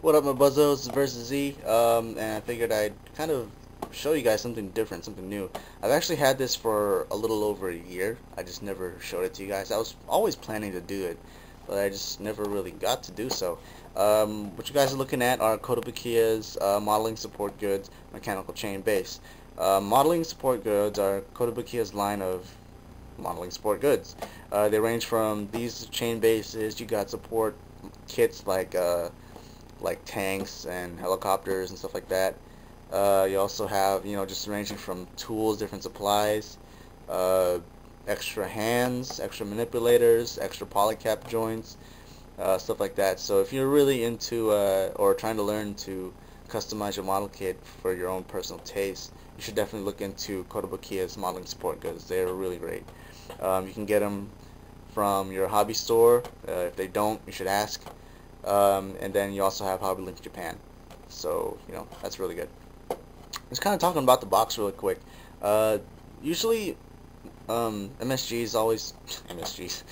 What up, my buzzos? It's m.s.g, and I figured I'd kind of show you guys something different, something new. I've actually had this for a little over a year. I just never showed it to you guys. I was always planning to do it, but I just never really got to do so. What you guys are looking at are Kotobukiya's modeling support goods, mechanical chain base. Modeling support goods are Kotobukiya's line of modeling support goods. They range from these chain bases. You got support kits like tanks and helicopters and stuff like that. You also have, just ranging from tools, different supplies, extra hands, extra manipulators, extra polycap joints, stuff like that. So if you're really into or trying to learn to customize your model kit for your own personal taste, you should definitely look into Kotobukiya's modeling support goods. They're really great. You can get them from your hobby store. If they don't, you should ask. And then you also have Hobby Link Japan. So, that's really good. Just kind of talking about the box really quick. Usually, MSGs always, MSGs,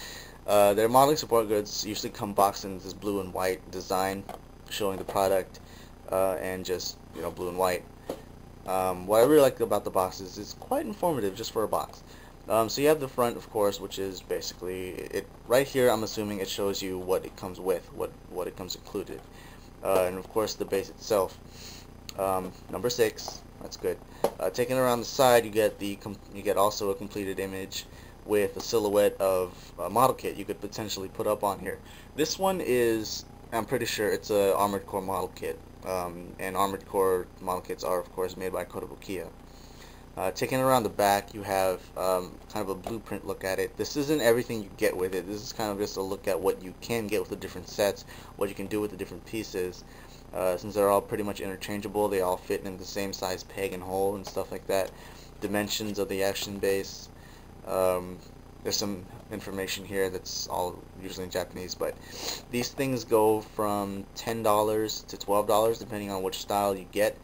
their modeling support goods usually come boxed in this blue and white design showing the product, and just, blue and white. What I really like about the box is it's quite informative just for a box. So you have the front, of course, which is basically it. Right here, I'm assuming it shows you what it comes with, what it comes included, and of course the base itself. Number 6, that's good. Taking around the side, you get also a completed image with a silhouette of a model kit you could potentially put up on here. This one is, I'm pretty sure it's a Armored Core model kit, and Armored Core model kits are, of course, made by Kotobukiya. Taking around the back, you have kind of a blueprint look at it. This isn't everything you get with it. This is kind of just a look at what you can get with the different sets, what you can do with the different pieces. Since they're all pretty much interchangeable, they all fit in the same size peg and hole and stuff like that. Dimensions of the action base. There's some information here that's all usually in Japanese, but these things go from $10 to $12 depending on which style you get.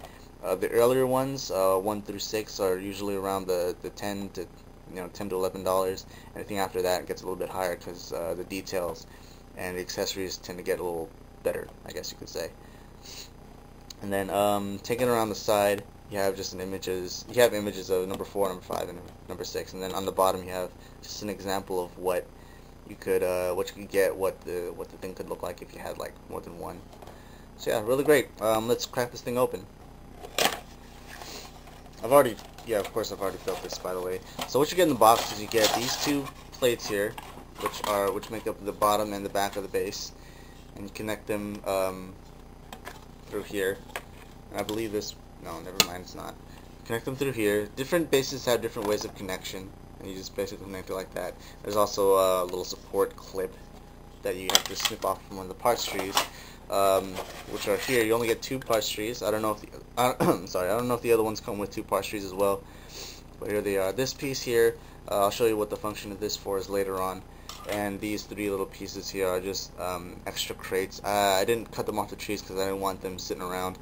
The earlier ones, 1 through 6, are usually around the $10 to $11. Anything after that gets a little bit higher because the details and the accessories tend to get a little better, I guess you could say. And then taking around the side, you have just images of number 4, number 5, and number 6. And then on the bottom, you have just an example of what you could get, what the thing could look like if you had like more than one. So yeah, really great. Let's crack this thing open. Of course I've already built this, by the way. So what you get in the box is you get these two plates here, which make up the bottom and the back of the base, and you connect them through here. And I believe no, never mind, it's not. Connect them through here. Different bases have different ways of connection, and you just basically connect it like that. There's also a little support clip that you have to snip off from one of the parts trees. Which are here. You only get 2 parts trees. I don't know if I don't know if the other ones come with 2 parts trees as well, but here they are. This piece here, I'll show you what the function of this for is later on. And these 3 little pieces here are just extra crates. I didn't cut them off the trees because I didn't want them sitting around.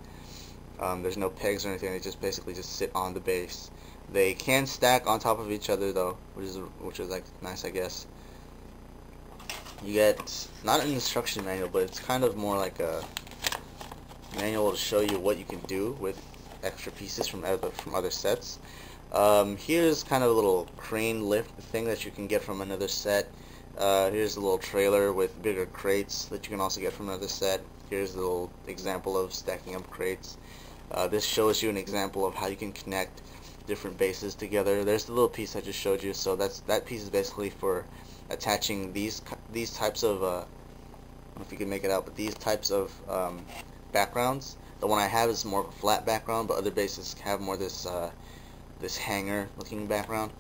There's no pegs or anything. They just basically sit on the base. They can stack on top of each other though, which is like nice, I guess. You get not an instruction manual, but it's kind of more like a manual to show you what you can do with extra pieces from other sets. Here's kind of a little crane lift thing that you can get from another set. Here's a little trailer with bigger crates that you can also get from another set. Here's a little example of stacking up crates. This shows you an example of how you can connect different bases together. There's the little piece I just showed you. So that piece is basically for attaching these types of I don't know if you can make it out, but these types of backgrounds. The one I have is more of a flat background, but other bases have more this hanger looking background.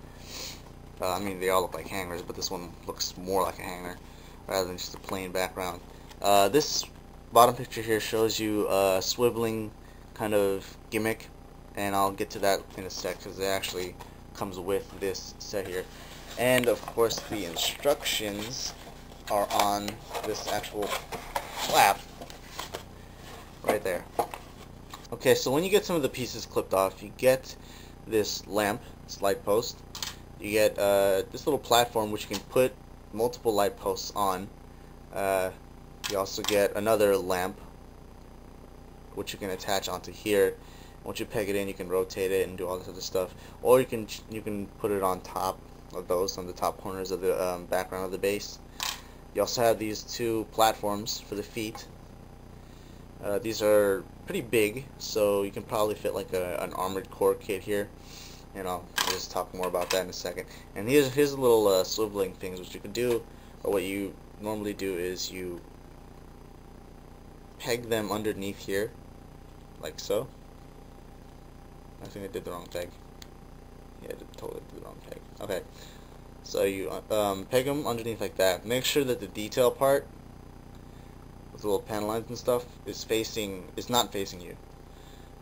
I mean, they all look like hangers, but this one looks more like a hanger rather than just a plain background. This bottom picture here shows you a swiveling kind of gimmick, and I'll get to that in a sec because it actually comes with this set here. And of course the instructions are on this actual flap right there. Okay, so when you get some of the pieces clipped off, you get this lamp, this light post. You get this little platform which you can put multiple light posts on. You also get another lamp which you can attach onto here. Once you peg it in, you can rotate it and do all this other stuff, or you can put it on top of those, on the top corners of the background of the base. You also have these two platforms for the feet. These are pretty big, so you can probably fit like an Armored Core kit here. And I'll just talk more about that in a second. And here's the little swiveling things, which you can do, or what you normally do is you peg them underneath here, like so. I think I did the wrong peg. Yeah, I totally did the wrong peg. Okay, so you peg them underneath like that. Make sure that the detail part with the little panel lines and stuff is not facing you.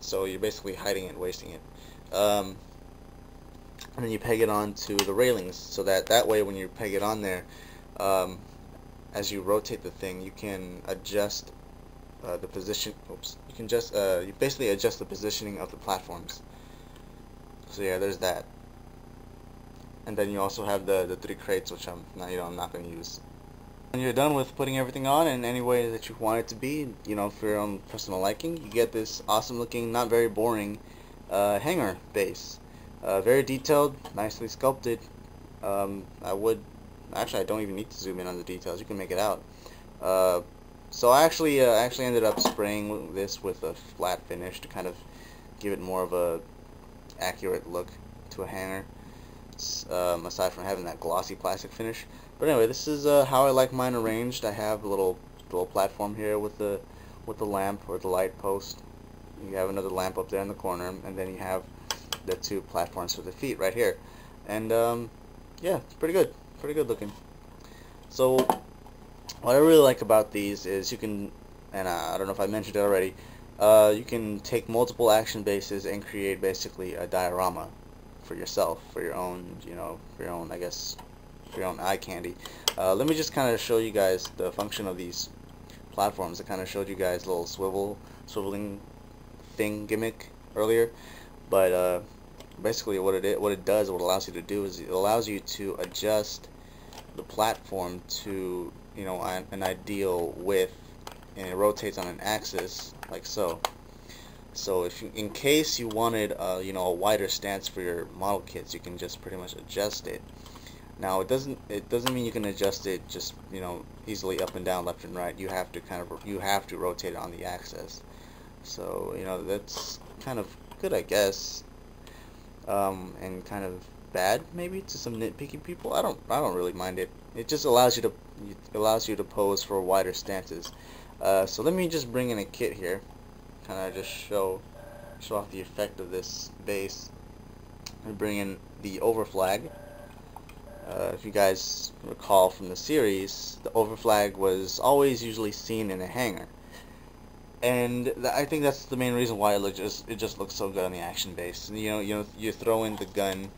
So you're basically hiding it, wasting it. And then you peg it onto the railings, so that way when you peg it on there, as you rotate the thing, you can adjust the position. Oops, you can just you basically adjust the positioning of the platforms. So yeah, there's that. And then you also have the 3 crates, which I'm not going to use. When you're done with putting everything on in any way that you want it to be, for your own personal liking, you get this awesome looking, not very boring hanger base. Very detailed, nicely sculpted. I don't even need to zoom in on the details. You can make it out. So I actually ended up spraying this with a flat finish to kind of give it more of a accurate look to a hanger, aside from having that glossy plastic finish. But anyway, this is how I like mine arranged. I have a little platform here with the lamp or the light post. You have another lamp up there in the corner, and then you have the 2 platforms for the feet right here. And yeah, it's pretty good looking. So what I really like about these is you can, and I don't know if I mentioned it already, you can take multiple action bases and create basically a diorama for yourself, for your own, I guess, for your own eye candy. Let me just kind of show you guys the function of these platforms. I kind of showed you guys a little swiveling thing gimmick earlier, but basically what it allows you to do is it allows you to adjust the platform to an ideal width, and it rotates on an axis like so. So in case you wanted a wider stance for your model kits, you can just pretty much adjust it. Now it doesn't mean you can adjust it just easily up and down, left and right. You have to rotate it on the axis. So that's kind of good, I guess, and kind of bad maybe to some nitpicky people. I don't really mind it. It just allows you to pose for wider stances. So let me just bring in a kit here, kind of just show off the effect of this base. I bring in the overflag. If you guys recall from the series, the overflag was always usually seen in a hangar, and I think that's the main reason why it just looks so good on the action base. And, you throw in the gun,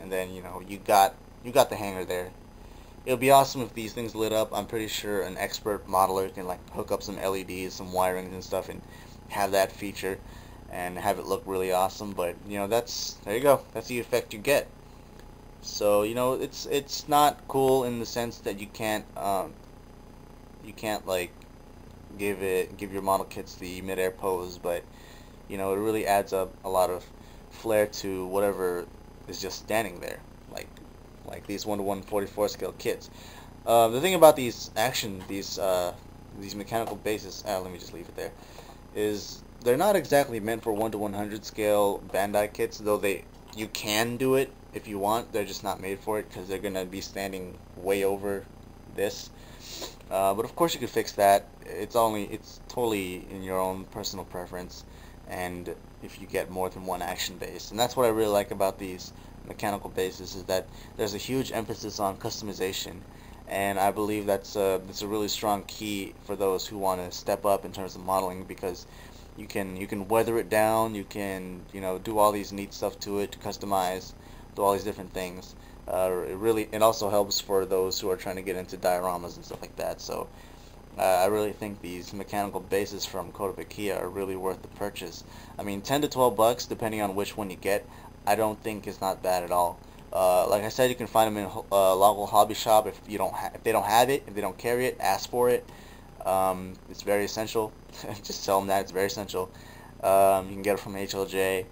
and then you got the hangar there. It would be awesome if these things lit up. I'm pretty sure an expert modeler can hook up some LEDs, some wirings and stuff, and have that feature and have it look really awesome. But there you go. That's the effect you get. So it's not cool in the sense that you can't give your model kits the midair pose, but it really adds up a lot of flair to whatever is just standing there, like these 1:1 44 scale kits. The thing about these mechanical bases, let me just leave it there, is they're not exactly meant for 1:100 scale Bandai kits, though you can do it if you want. They're just not made for it because they're gonna be standing way over this. But of course you could fix that. It's totally in your own personal preference, and if you get more than one action base. And that's what I really like about these mechanical bases, is that there's a huge emphasis on customization, and I believe that's a really strong key for those who want to step up in terms of modeling, because you can weather it down, you can do all these neat stuff to it, to customize, do all these different things. It also helps for those who are trying to get into dioramas and stuff like that. So I really think these mechanical bases from Kotobukiya are really worth the purchase. I mean, 10 to 12 bucks depending on which one you get, I don't think is not bad at all. Like I said, you can find them in a local hobby shop. If they don't have it, if they don't carry it, ask for it. It's very essential. Just tell them that it's very essential. You can get it from HLJ.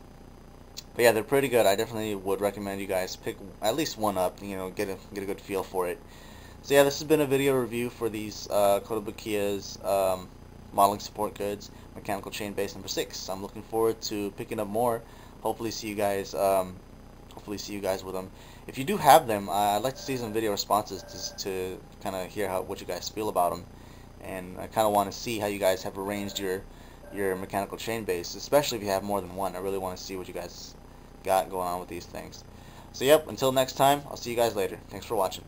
But yeah, they're pretty good. I definitely would recommend you guys pick at least one up. You know, get a good feel for it. So yeah, this has been a video review for these Kotobukiya's modeling support goods, mechanical chain base number 6. I'm looking forward to picking up more. Hopefully see you guys. Hopefully see you guys with them. If you do have them, I'd like to see some video responses to kind of hear what you guys feel about them, and I kind of want to see how you guys have arranged your mechanical chain base, especially if you have more than one. I really want to see what you guys got going on with these things. So yep, until next time, I'll see you guys later. Thanks for watching.